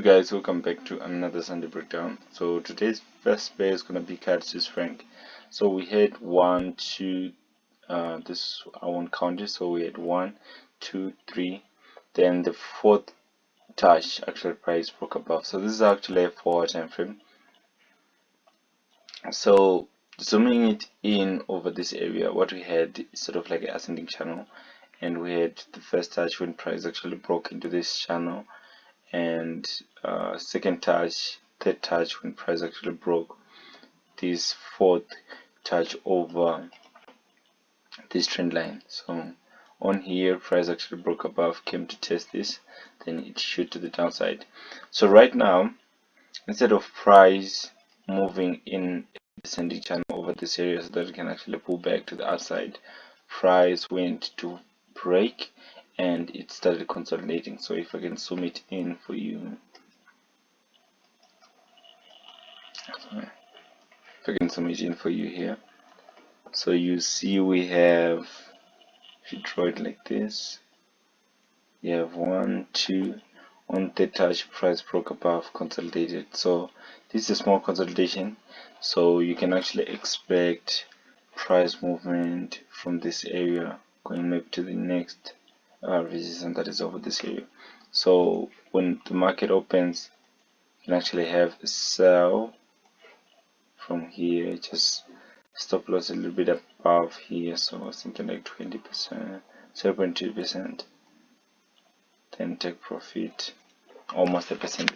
guys, welcome back to another Sunday breakdown. So today's first pair is gonna be CAD Swiss franc. So we had one, two. This I won't count it. So we had 1, 2, 3. Then the fourth touch actual price broke above. So this is actually a 4-hour time frame. So zooming it in over this area, what we had is sort of like an ascending channel, and we had the first touch when price actually broke into this channel, and second touch, third touch when price actually broke this fourth touch over this trend line. So on here price actually broke above, came to test this, then it shoot to the downside. So right now, instead of price moving in a descending channel over this area so that it can actually pull back to the upside, price went to break and it started consolidating. So if I can zoom it in for you, here, so you see we have, if you draw it like this, you have 1, 2, on the touch price broke above, consolidated. So this is a small consolidation, so you can actually expect price movement from this area going maybe to the next resistance that is over this area. So when the market opens, you can actually have a sell from here, just stop loss a little bit above here, so something like 20%, 0.2%, then take profit almost a percent.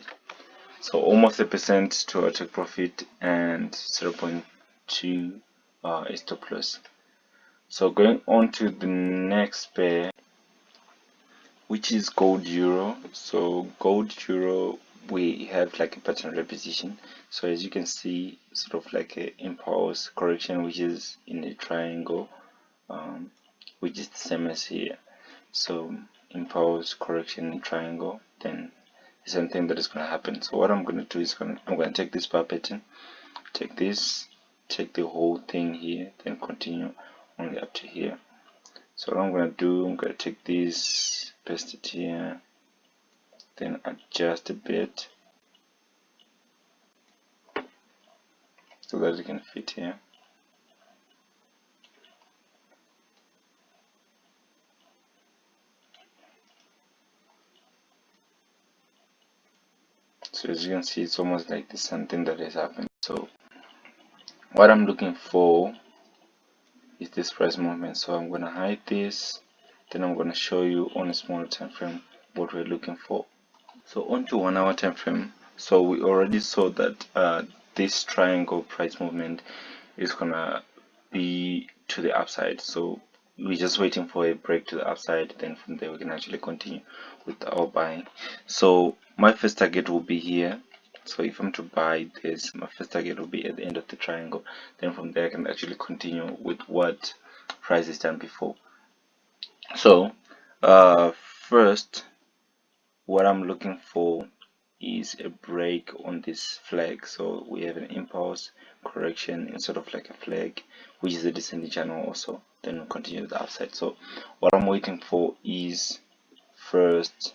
So almost a percent to a take profit, and 0.2 is stop loss. So going on to the next pair, which is gold euro. So gold euro, we have like a pattern repetition. So as you can see, sort of like a impulse correction, which is in a triangle, which is the same as here. So impulse correction in triangle, then the same thing that is going to happen. So what I'm going to do is I'm going to take this bar pattern, take this, take the whole thing here, then continue only up to here. So what I'm going to do, I'm going to take this, paste it here, then adjust a bit so that it can fit here. So as you can see, it's almost like there's something that has happened. So what I'm looking for is this price movement. So I'm going to hide this, then I'm going to show you on a smaller time frame what we're looking for. So on to 1 hour time frame. So we already saw that this triangle price movement is gonna be to the upside. So we're just waiting for a break to the upside, then from there we can actually continue with our buying. So my first target will be here. So if I'm to buy this, my first target will be at the end of the triangle, then from there I can actually continue with what price is done before. So first, what I'm looking for is a break on this flag. So we have an impulse correction instead of like a flag, which is a descending channel also, then we'll continue the upside. So what I'm waiting for is first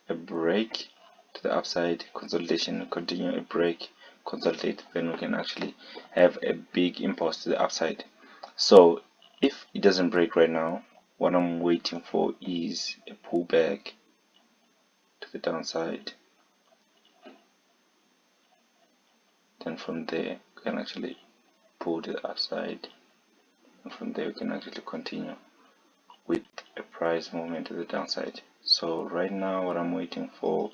a break to the upside, consolidation, continue, a break, consolidate, then we can actually have a big impulse to the upside. So if it doesn't break right now, what I'm waiting for is a pullback to the downside, then from there we can actually pull to the upside, and from there we can actually continue with a price movement to the downside. So right now what I'm waiting for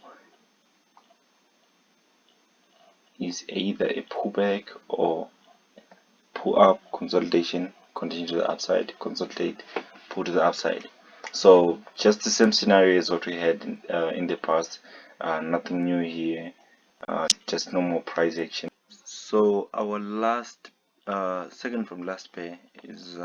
is either a pullback or pull up, consolidation, continue to the upside, consolidate, pull to the upside. So just the same scenario as what we had in the past, nothing new here, just normal price action. So our last second from last pair is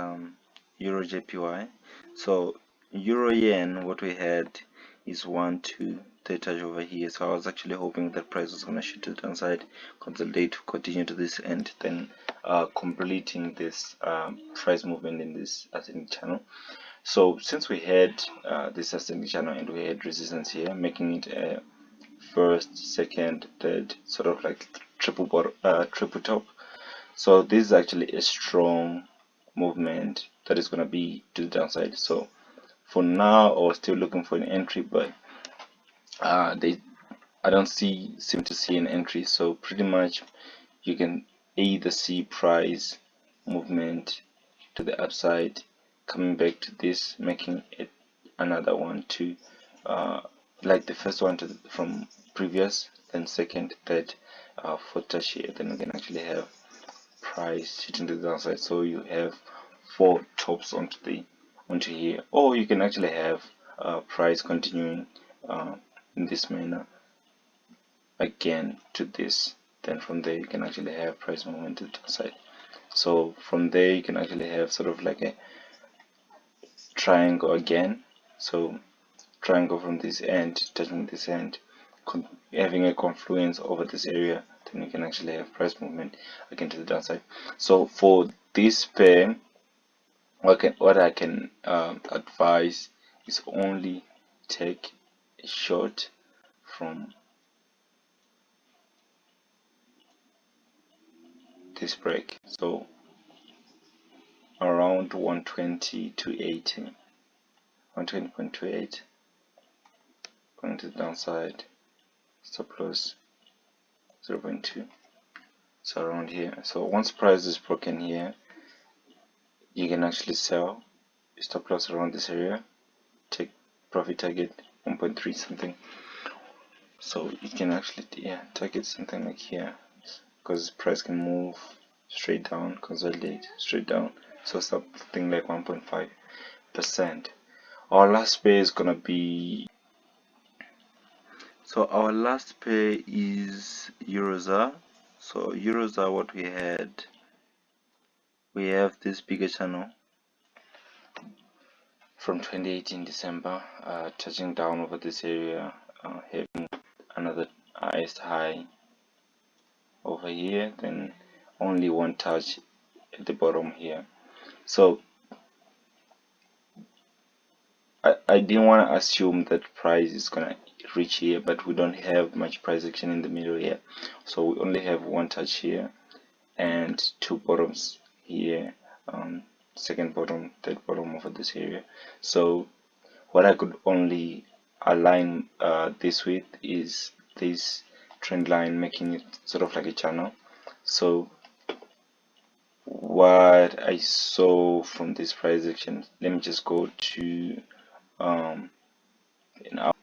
Euro JPY. So Euro Yen, what we had is 1, 2, third touch over here. So I was actually hoping that price was gonna shoot to the downside, consolidate, continue to this end, then completing this price movement in this ascending channel. So since we had this ascending channel and we had resistance here, making it a first, second, third, sort of like triple bottom, triple top. So this is actually a strong movement that is going to be to the downside. So for now, I was still looking for an entry, but I don't seem to see an entry. So pretty much you can either see price movement to the upside, coming back to this, making it another one to like the first one from previous, then second, third, fourth touch here. Then we can actually have price hitting to the downside. So you have four tops onto here, or you can actually have price continuing in this manner again to this. Then from there you can actually have price movement to the downside. So from there you can actually have sort of like a triangle again. So triangle from this end touching this end, having a confluence over this area, then you can actually have price movement again to the downside. So for this pair, what I can advise is only take a short from this break. So around 120 to 80, 120.28, going to the downside, stop loss 0.2. So around here. So once price is broken here, you can actually sell, stop loss around this area, take profit target 1.3 something. So you can actually target something like here, because price can move straight down, consolidate straight down. So something like 1.5%. Our last pair is gonna be, so our last pair is Eurozar. So Eurozar, what we have this bigger channel from 2018 December, touching down over this area, having another highest high over here, then only one touch at the bottom here. So I didn't want to assume that price is gonna reach here, but we don't have much price action in the middle here. So we only have one touch here and two bottoms here, second bottom, third bottom over this area. So what I could only align this with is this trend line, making it sort of like a channel. So what I saw from this price action, let me just go to an hour.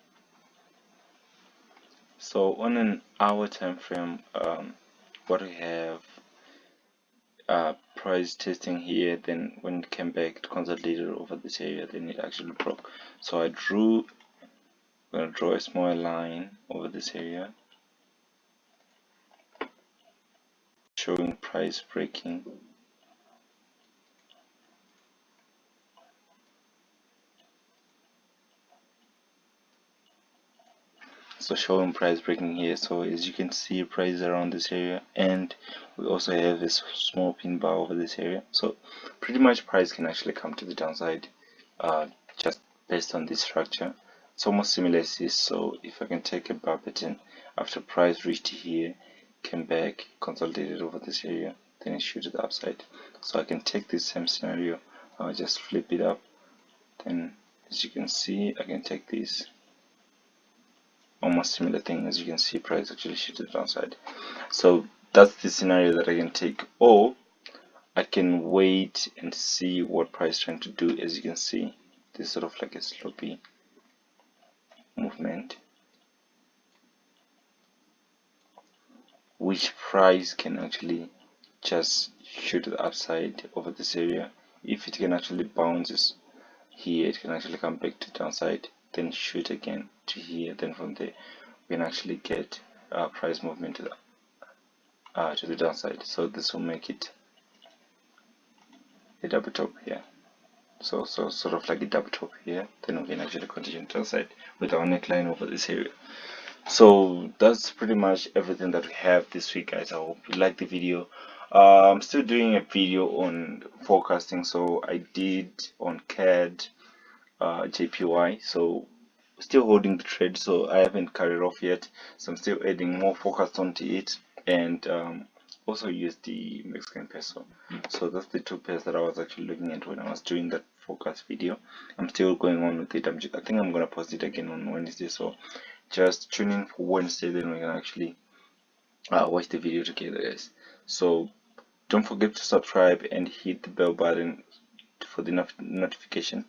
So on an hour time frame, what we have, price testing here, then when it came back it consolidated over this area, then it actually broke. So I'm gonna draw a small line over this area showing price breaking. So showing price breaking here. So as you can see, price around this area, and we also have this small pin bar over this area. So pretty much price can actually come to the downside just based on this structure. It's almost similar as this. So if I can take a bar pattern after price reached here, came back, consolidated over this area, then it shoot to the upside. So I can take this same scenario, I'll just flip it up, then as you can see I can take this, almost similar thing. As you can see, price actually shoot to the downside. So that's the scenario that I can take, or I can wait and see what price is trying to do. As you can see, this is sort of like a sloppy movement, which price can actually just shoot to the upside over this area. If it can actually bounces here, it can actually come back to downside, then shoot again to here, then from there we can actually get price movement to the downside. So this will make it a double top here. So sort of like a double top here, then we can actually continue to downside with our neckline over this area. So that's pretty much everything that we have this week, guys. I hope you liked the video. I'm still doing a video on forecasting. So I did on CAD, JPY. So still holding the trade, so I haven't cut it off yet. So I'm still adding more focus onto it, and also use the Mexican peso. So that's the two pairs that I was actually looking at when I was doing that focus video. I'm still going on with it. I think I'm gonna post it again on Wednesday. So just tune in for Wednesday, then we can actually watch the video together, guys. So don't forget to subscribe and hit the bell button for the notification